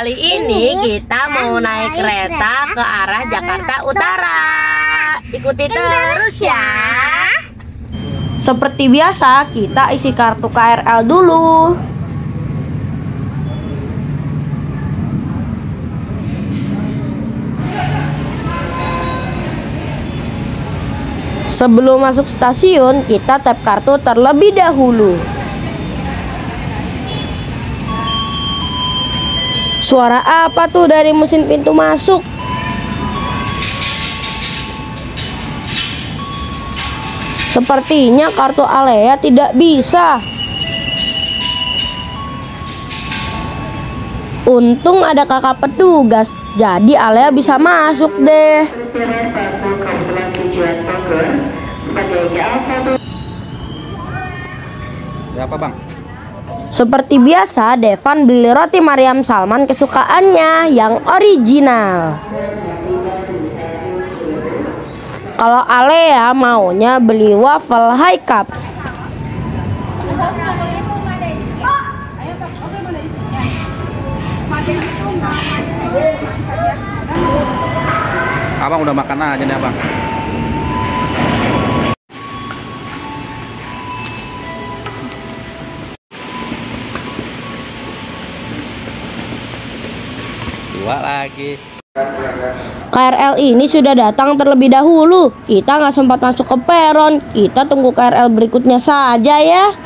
Kali ini kita mau naik kereta ke arah Jakarta Utara. Ikuti terus ya. Seperti biasa, kita isi kartu KRL dulu. Sebelum masuk stasiun, kita tap kartu terlebih dahulu. Suara apa tuh dari mesin pintu masuk? Sepertinya kartu Alea tidak bisa. Untung ada kakak petugas, jadi Alea bisa masuk deh. Berapa bang? Seperti biasa, Devan beli roti Mariam Salman kesukaannya yang original. Kalau Alea maunya beli waffle high cup. Abang udah makan aja nih abang. Dua lagi. KRL ini sudah datang terlebih dahulu. Kita nggak sempat masuk ke peron. Kita tunggu KRL berikutnya saja ya.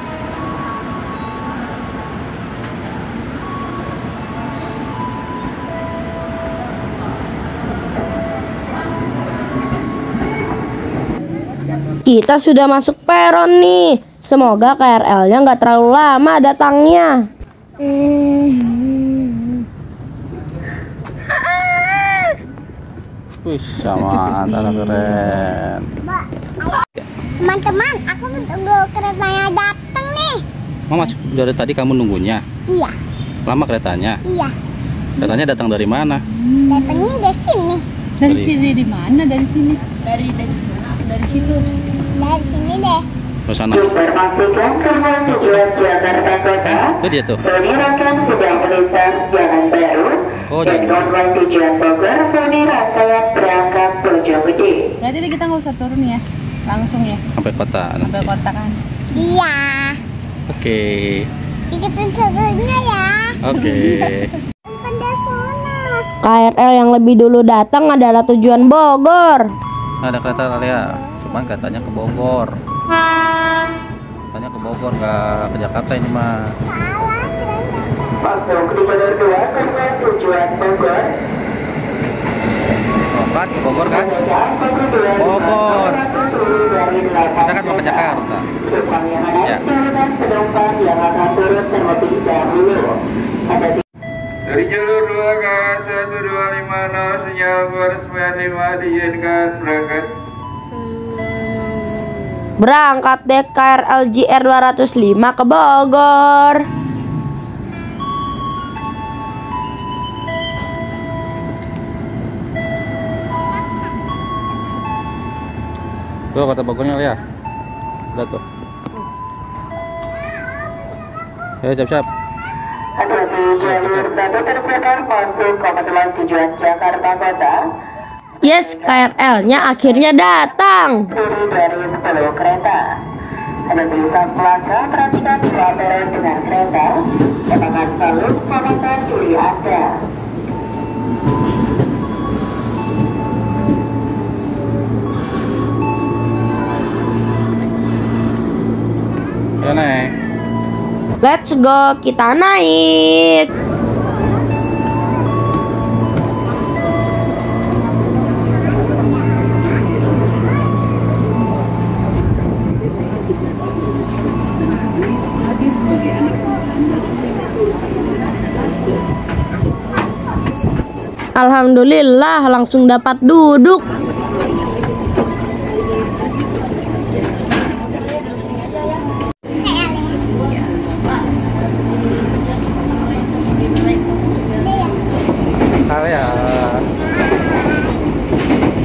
Kita sudah masuk peron nih. Semoga KRL-nya nggak terlalu lama datangnya. Wih, sama antara keren. Teman-teman, aku tunggu keretanya datang nih. Mama, dari tadi kamu nunggunya? Iya. Lama keretanya? Iya. Keretanya datang dari mana? Datangnya dari sini. Dari sini di mana? Dari sini. Dari situ. Dari sini deh. Ke sana. Informasikan semua tujuan Jakarta Kota. Itu dia tuh. Saudarakan sedang melintas Jalan Baru. Oh, dan jalan. konvoy tujuan Bogor saudara yang berangkat Bojonggede. Berarti kita nggak usah turun ya, langsung ya. Sampai kota. Sampai kota kan. Iya. Oke. Ikutin serunya ya. Oke. Pada sana. KRL yang lebih dulu datang adalah tujuan Bogor. Ada kereta Alea, cuman katanya ke Bogor. Katanya ke Bogor, nggak ke Jakarta ini mah. Masuk di jalur 2 konvoy tujuan Bogor. Oh, kan ke Bogor kan? Bogor. Kita kan mau ke Jakarta. Ya. Penumpang yang akan turun terlebih dahulu. Dari jalur 2 ke 1250 sinyal peresmian 5 diizinkan berangkat. Berangkat deh KRL JR 205 ke Bogor. Tuh kota Bogornya ya. Udah tuh. Ayo siap-siap. Hati-hati jalur 1 tersebar masuk kebetulan tujuan Jakarta Kota. Yes, KRL-nya akhirnya datang. Terdiri dari 10 kereta. Ada tulisan pelanggan, perhatikan pelaporan dengan kereta. Ketangan salut, catatan diri Anda. Ya naik. Let's go, kita naik. Alhamdulillah langsung dapat duduk. Alea.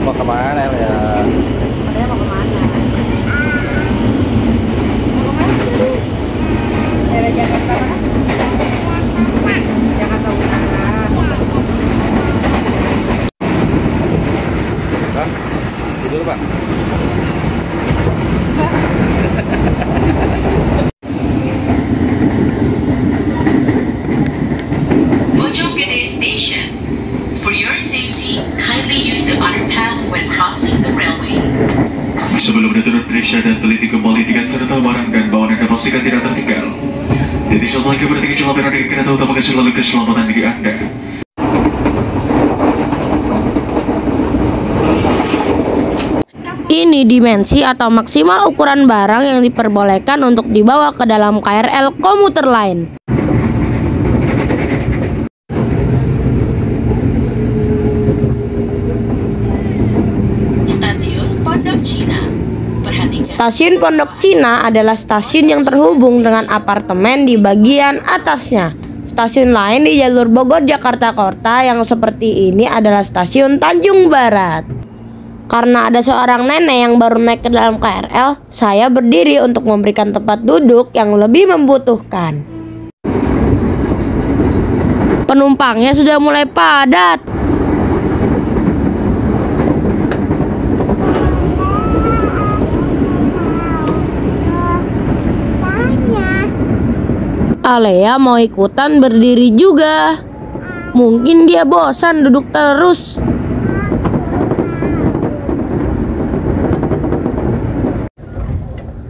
Mau kemana Alea? Daerah Jakarta mana? Jakarta Utara. Anda turut periksa dan teliti kembali tiket serta barang dan bawaan Anda pastikan tidak tertinggal. Jadi suatu lagi berarti kecelakaran dengan kereta utamakan selalu keselamatan diri Anda. Ini dimensi atau maksimal ukuran barang yang diperbolehkan untuk dibawa ke dalam KRL komuter lain. Stasiun Pondok Cina. Stasiun Pondok Cina adalah stasiun yang terhubung dengan apartemen di bagian atasnya. Stasiun lain di jalur Bogor Jakarta Kota yang seperti ini adalah stasiun Tanjung Barat. Karena ada seorang nenek yang baru naik ke dalam KRL, saya berdiri untuk memberikan tempat duduk yang lebih membutuhkan. Penumpangnya sudah mulai padat. Alea mau ikutan berdiri juga. Mungkin dia bosan duduk terus.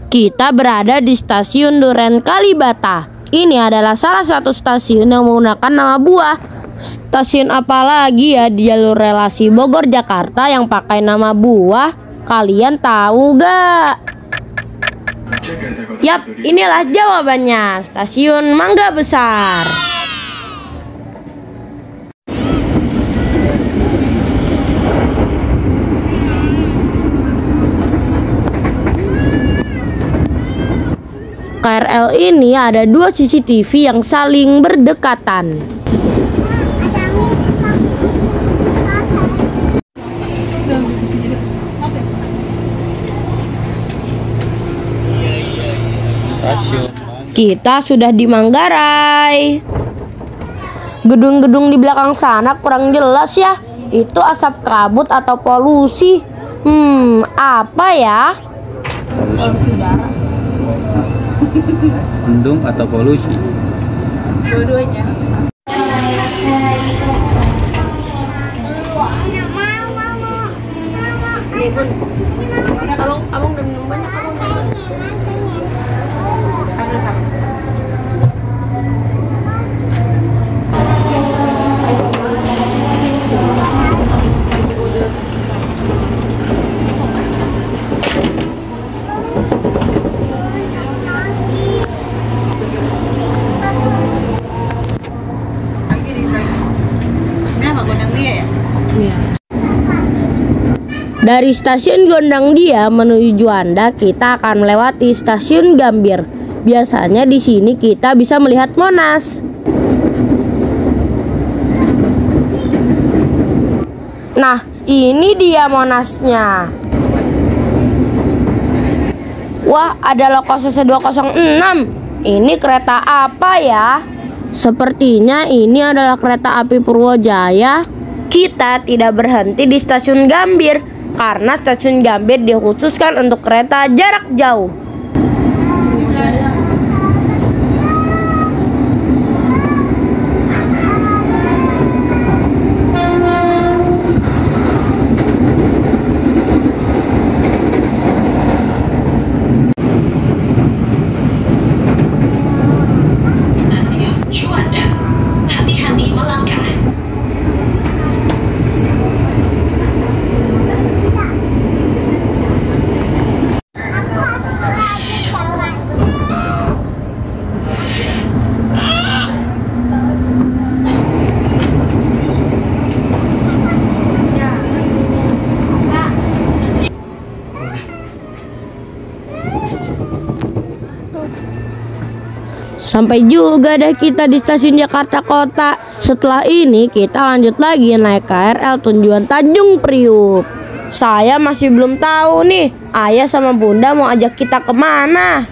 Kita berada di stasiun Duren Kalibata. Ini adalah salah satu stasiun yang menggunakan nama buah. Stasiun apa lagi ya di jalur relasi Bogor Jakarta yang pakai nama buah? Kalian tahu gak? Yap, inilah jawabannya. Stasiun Mangga Besar. KRL ini ada dua CCTV yang saling berdekatan. Kita sudah di Manggarai. Gedung-gedung di belakang sana kurang jelas ya. Itu asap kabut atau polusi? Apa ya? Polusi udara. Mendung atau polusi? Dua-duanya. Abang udah minum banyak, Dari stasiun Gondang Dia menuju Juanda, kita akan melewati stasiun Gambir. Biasanya di sini kita bisa melihat Monas. Nah, ini dia Monasnya. Wah, ada Lokosese 206. Ini kereta apa ya? Sepertinya ini adalah kereta api Purwojaya. Kita tidak berhenti di stasiun Gambir karena stasiun Gambir dikhususkan untuk kereta jarak jauh. Stasiun Juanda. Hati-hati melangkah. Sampai juga deh kita di stasiun Jakarta Kota. Setelah ini kita lanjut lagi naik KRL tujuan Tanjung Priuk. Saya masih belum tahu nih, ayah sama bunda mau ajak kita kemana.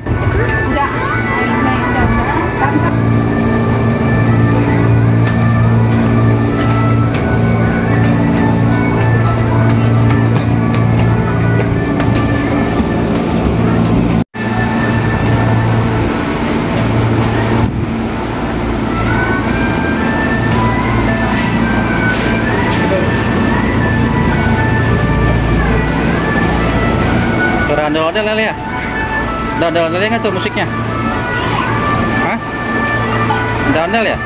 Suara ondel ya? Ada ondel-ondelnya nggak tuh musiknya? Hah? Ada ondel ya?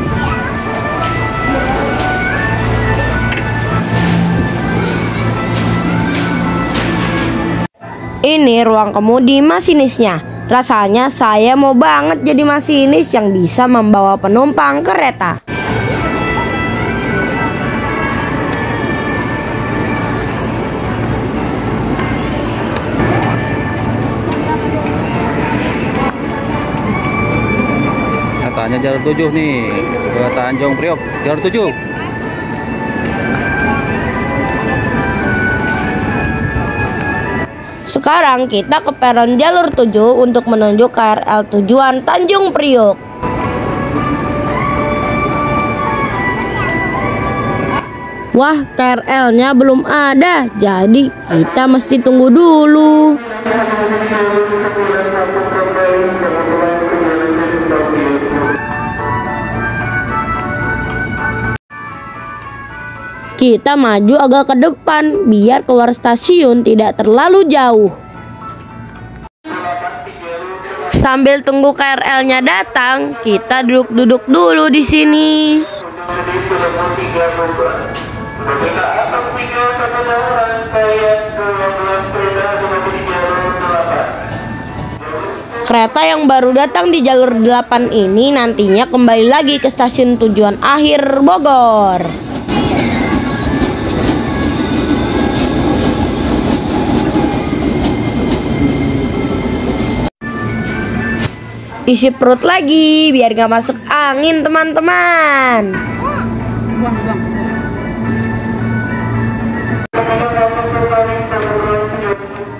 Ini ruang kemudi masinisnya. Rasanya saya mau banget jadi masinis yang bisa membawa penumpang kereta. Katanya jalur 7 nih ke Tanjung Priok, jalur 7. Sekarang kita ke peron jalur 7 untuk menuju KRL tujuan Tanjung Priok. Wah, KRL-nya belum ada, jadi kita mesti tunggu dulu. Kita maju agak ke depan biar keluar stasiun tidak terlalu jauh. Sambil tunggu KRL-nya datang, kita duduk-duduk dulu di sini. Kereta yang baru datang di jalur 8 ini nantinya kembali lagi ke stasiun tujuan akhir Bogor. Isi perut lagi biar gak masuk angin, teman-teman.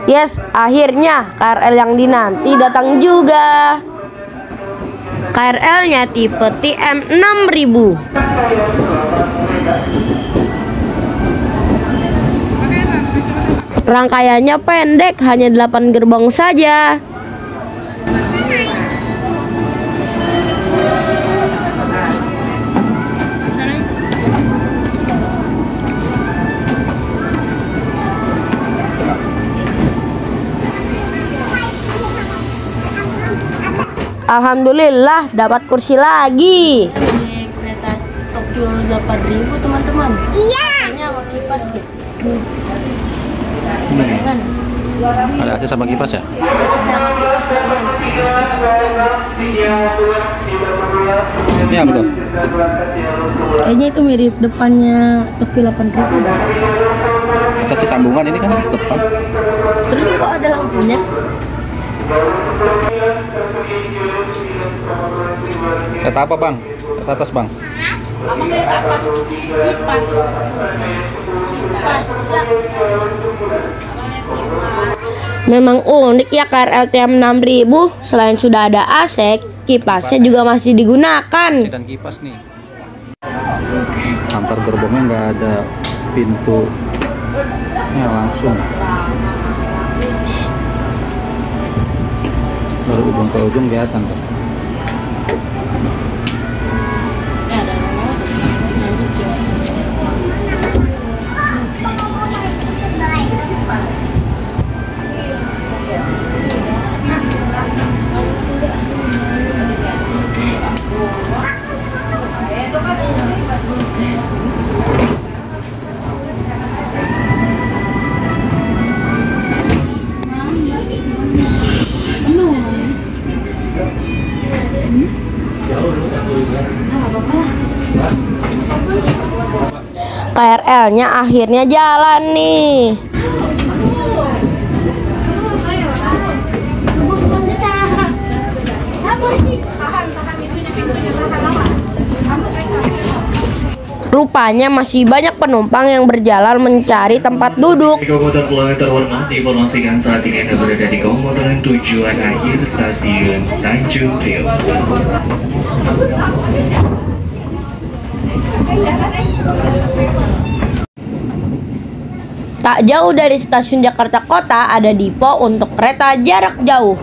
Yes, akhirnya KRL yang dinanti datang juga. KRL-nya tipe TM 6000. Rangkaiannya pendek, hanya 8 gerbong saja. Alhamdulillah dapat kursi lagi. Ini kereta Tokyo 8000 teman-teman. Iya. Rasanya sama kipas gitu. Kan? Ada AC sama kipas ya? Ini apa tuh? Kayaknya itu mirip depannya Tokyo 8000. Masa sih sambungan ini kan depan. Terus kok ada lampunya? Kereta apa bang? Kereta atas bang? Kipas. Memang unik ya KRL TM 6000. Selain sudah ada AC, kipasnya juga masih digunakan. Dan kipas nih. Antar gerbongnya nggak ada pintu. Ya langsung. Dari ujung ke ujung kelihatan tuh. KRL-nya akhirnya jalan nih. Rupanya masih banyak penumpang yang berjalan mencari tempat duduk. Komuter pulau terhormat, informasikan saat ini Anda berada di komuter tujuan akhir stasiun Tanjung Priok. Tak jauh dari stasiun Jakarta Kota ada depo untuk kereta jarak jauh.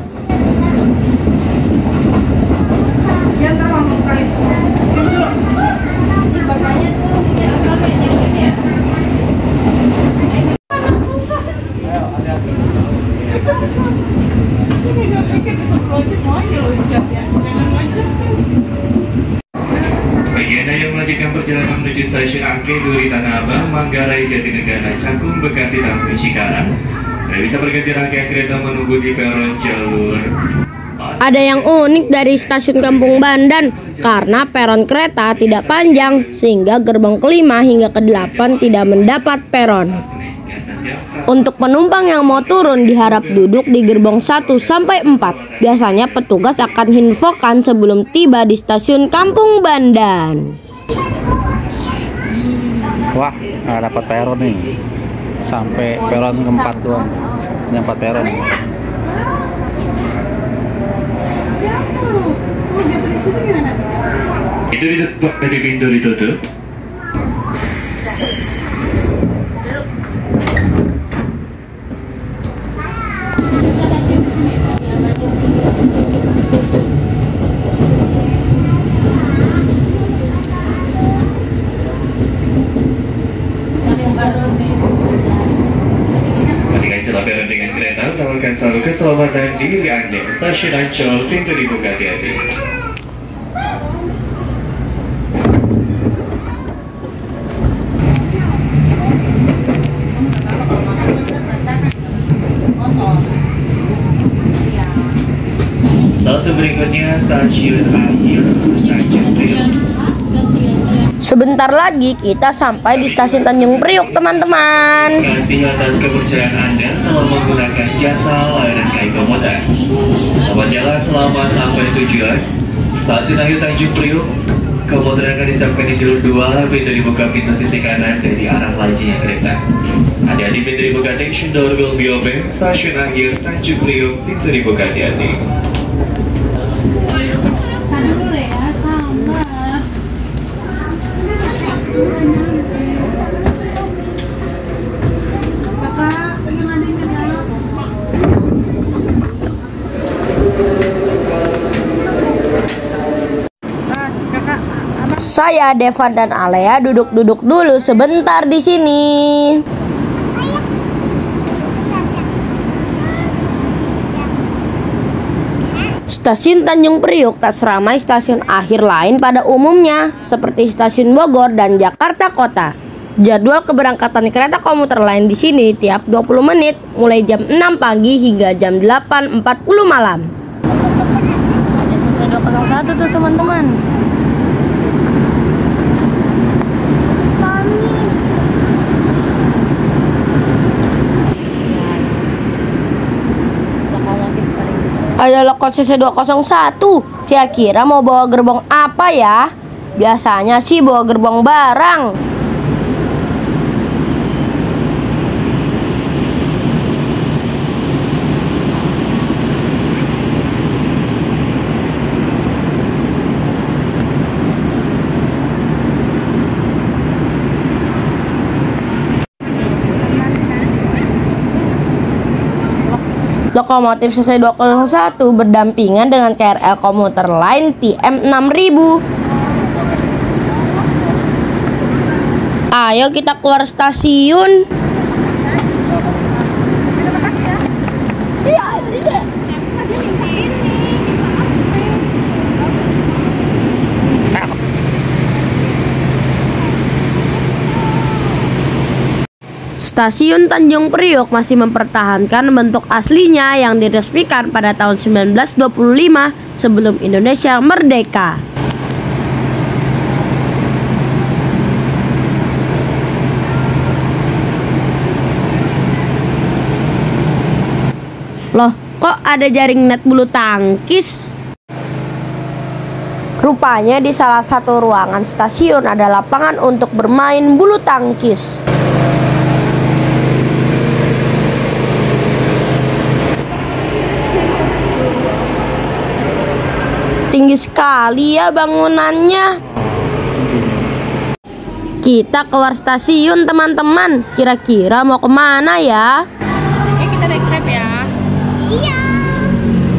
Anda yang melanjutkan perjalanan menuju stasiun Angke, Duri, Tanah Abang, Manggarai, Jatinegara, Cakung, Bekasi, Tamrin, Cikarang, Anda bisa berganti rangkaian kereta menunggu di peron jalur. Ada yang unik dari stasiun Kampung Bandan karena peron kereta tidak panjang sehingga gerbong kelima hingga ke-8 tidak mendapat peron. Untuk penumpang yang mau turun diharap duduk di gerbong 1 sampai 4. Biasanya petugas akan infokan sebelum tiba di stasiun Kampung Bandan. Wah, nggak dapat peron nih. Sampai peron keempat doang. Yang 4 peron. Itu ditutup, dari pintu ditutup. Ketika celah peron dengan kereta, utamakan selalu keselamatan diri Anda. Stasiun Ancol, pintu dibuka hati-hati. Lalu berikutnya stasiun akhir Tanjung Priok. Sebentar lagi kita sampai di stasiun Tanjung Priok, teman-teman. Terima kasih atas kepercayaan Anda telah menggunakan jasa layanan KAI Komuter. Selamat jalan selama sampai tujuan. Stasiun akhir Tanjung Priok. Komuter akan disiapkan di jalur 2, pintu dibuka pintu sisi kanan dari arah lajunya kereta. Hati-hati, pintu dibuka, attention door will be open. Stasiun akhir Tanjung Priok, pintu dibuka, hati-hati. Saya, Devan dan Alea duduk-duduk dulu sebentar di sini. Stasiun Tanjung Priok tak seramai stasiun akhir lain pada umumnya, seperti stasiun Bogor dan Jakarta Kota. Jadwal keberangkatan kereta komuter lain di sini tiap 20 menit, mulai jam 6 pagi hingga jam 8.40 malam. Ada CC 201 tuh, teman-teman. Ada lokal CC 201. Kira-kira mau bawa gerbong apa ya? Biasanya sih bawa gerbong barang. Lokomotif CC 201 berdampingan dengan KRL komuter lain TM 6000. Ayo kita keluar stasiun. Stasiun Tanjung Priok masih mempertahankan bentuk aslinya yang diresmikan pada tahun 1925 sebelum Indonesia merdeka. Loh, kok ada jaring net bulu tangkis? Rupanya di salah satu ruangan stasiun ada lapangan untuk bermain bulu tangkis. Tinggi sekali ya bangunannya. Kita keluar stasiun, teman-teman. Kira-kira mau kemana ya? Kita naik Grab ya. Iya.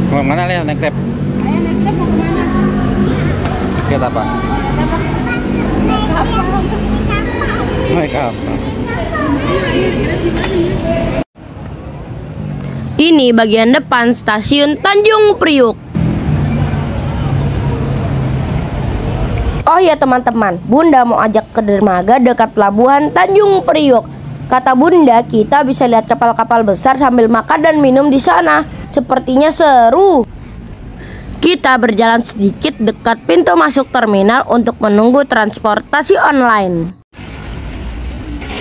Mau mana Lea naik Grab? Ayo naik Grab mau kemana? Lihat apa? Naik apa? Ini bagian depan stasiun Tanjung Priok. Oh ya teman-teman, Bunda mau ajak ke dermaga dekat pelabuhan Tanjung Priok. Kata Bunda, kita bisa lihat kapal-kapal besar sambil makan dan minum di sana. Sepertinya seru. Kita berjalan sedikit dekat pintu masuk terminal untuk menunggu transportasi online.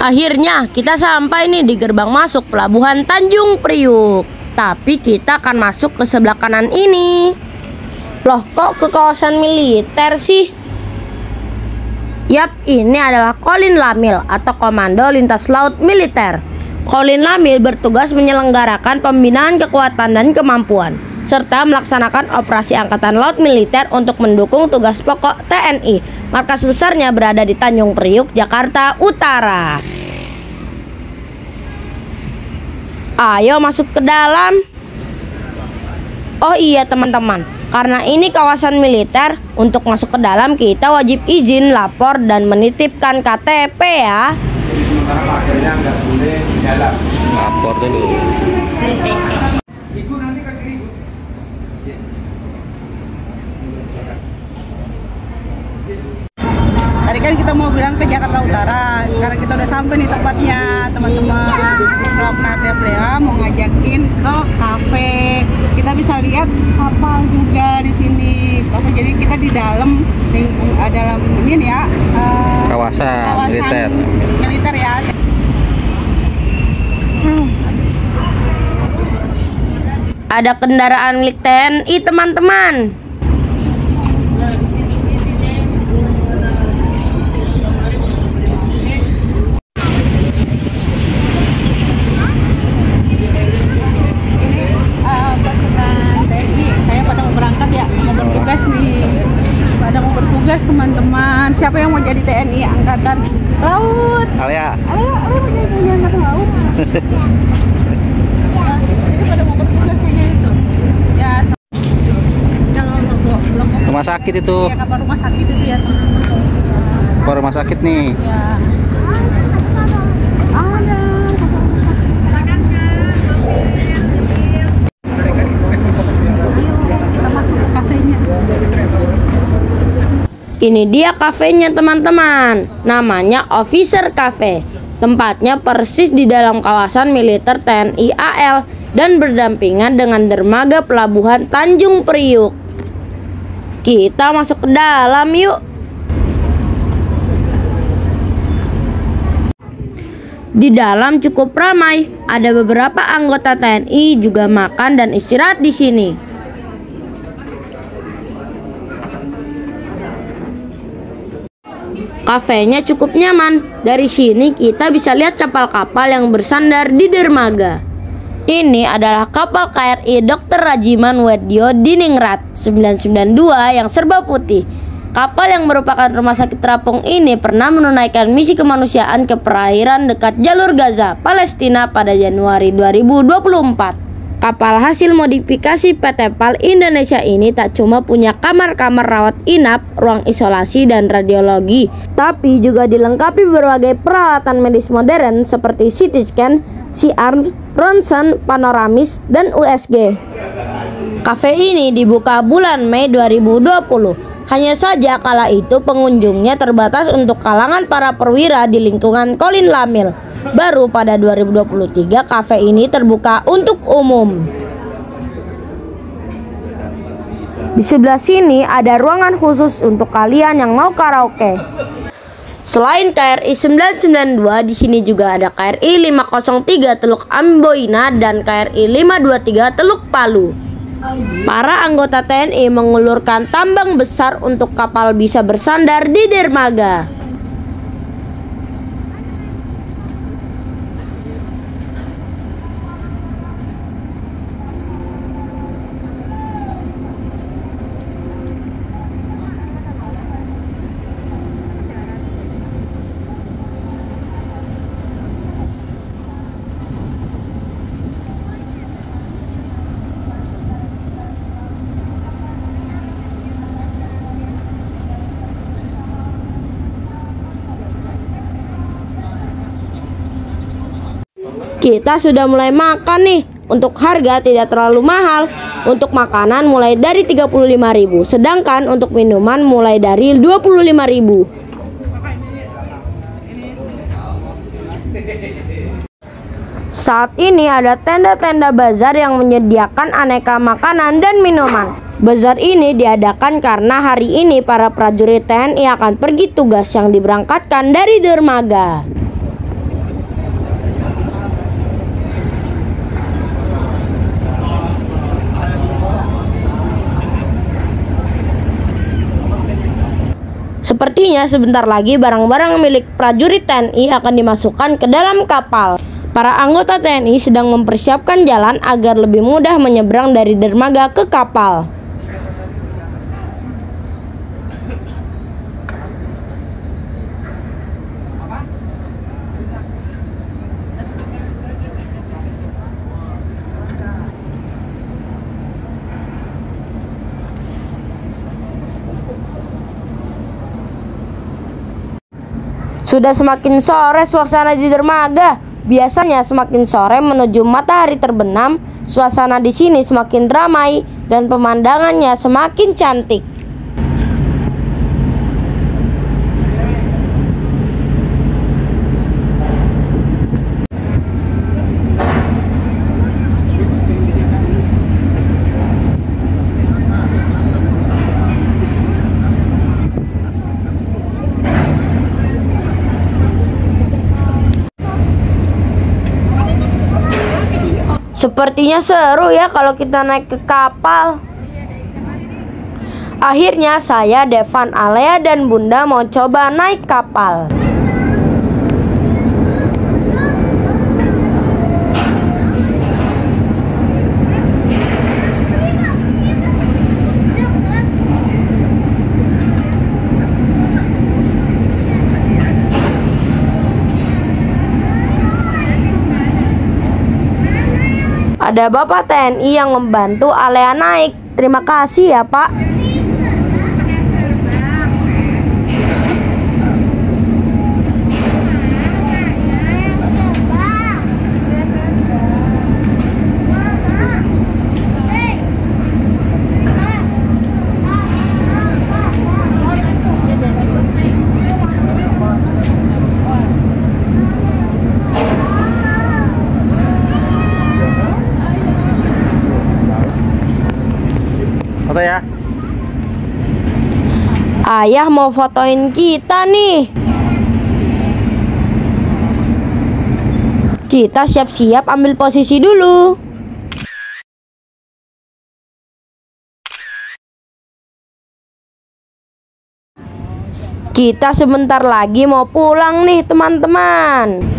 Akhirnya kita sampai nih di gerbang masuk pelabuhan Tanjung Priok. Tapi kita akan masuk ke sebelah kanan ini. Loh, kok ke kawasan militer sih? Yap, ini adalah Kolin Lamil atau Komando Lintas Laut Militer. Kolin Lamil bertugas menyelenggarakan pembinaan kekuatan dan kemampuan, serta melaksanakan operasi Angkatan Laut Militer untuk mendukung tugas pokok TNI. Markas besarnya berada di Tanjung Priok, Jakarta Utara. Ayo masuk ke dalam. Oh iya teman-teman, karena ini kawasan militer, untuk masuk ke dalam kita wajib izin, lapor, dan menitipkan KTP ya. Lapor dulu. Tadi kan kita mau bilang ke Jakarta Utara, sekarang kita udah sampai nih tempatnya teman-teman. Vlog Nateflea mau ngajakin ke kafe. Kita bisa lihat kapal juga di sini. Kafe, jadi kita di dalam ini nih ya. Kawasan militer. Militer ya. Ada kendaraan milik TNI teman-teman. Teman-teman, siapa yang mau jadi TNI Angkatan Laut? Alia mau jadi TNI Angkatan Laut. Jadi pada mau bertugas kayaknya itu. Ya, rumah sakit itu. Ya, kapal rumah sakit itu ya. Kapal rumah sakit nih. Ya. Ada. Kita masuk ke kafenya. Ini dia kafenya teman-teman. Namanya Officer Cafe. Tempatnya persis di dalam kawasan militer TNI AL dan berdampingan dengan dermaga pelabuhan Tanjung Priok. Kita masuk ke dalam yuk. Di dalam cukup ramai. Ada beberapa anggota TNI juga makan dan istirahat di sini. Kafenya cukup nyaman. Dari sini kita bisa lihat kapal-kapal yang bersandar di dermaga. Ini adalah kapal KRI Dr. Rajiman Weddio Diningrat 992 yang serba putih. Kapal yang merupakan rumah sakit terapung ini pernah menunaikan misi kemanusiaan ke perairan dekat jalur Gaza, Palestina pada Januari 2024. Kapal hasil modifikasi PT PAL Indonesia ini tak cuma punya kamar-kamar rawat inap, ruang isolasi dan radiologi, tapi juga dilengkapi berbagai peralatan medis modern seperti CT scan, C-arm, ronsen, panoramis, dan USG. Kafe ini dibuka bulan Mei 2020. Hanya saja kala itu pengunjungnya terbatas untuk kalangan para perwira di lingkungan Kolin Lamil. Baru pada 2023 kafe ini terbuka untuk umum. Di sebelah sini ada ruangan khusus untuk kalian yang mau karaoke. Selain KRI 992, di sini juga ada KRI 503 Teluk Amboina dan KRI 523 Teluk Palu. Para anggota TNI mengulurkan tambang besar untuk kapal bisa bersandar di dermaga. Kita sudah mulai makan nih. Untuk harga tidak terlalu mahal. Untuk makanan mulai dari 35.000, sedangkan untuk minuman mulai dari 25.000. Saat ini ada tenda-tenda bazar yang menyediakan aneka makanan dan minuman. Bazar ini diadakan karena hari ini para prajurit TNI akan pergi tugas yang diberangkatkan dari dermaga. Sepertinya sebentar lagi barang-barang milik prajurit TNI akan dimasukkan ke dalam kapal. Para anggota TNI sedang mempersiapkan jalan agar lebih mudah menyeberang dari dermaga ke kapal. Sudah semakin sore suasana di dermaga. Biasanya semakin sore menuju matahari terbenam, suasana di sini semakin ramai dan pemandangannya semakin cantik. Sepertinya seru ya kalau kita naik ke kapal. Akhirnya saya, Devan, Alea, dan Bunda mau coba naik kapal. Ada Bapak TNI yang membantu Alea naik. Terima kasih ya, Pak. Foto ya. Ayah mau fotoin kita nih. Kita siap-siap ambil posisi dulu. Kita sebentar lagi mau pulang nih teman-teman.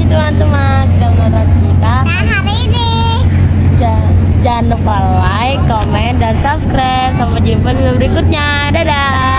Teman-teman sudah menonton kita. Nah, hari ini Jangan lupa like, komen, dan subscribe. Sampai jumpa di video berikutnya. Dadah.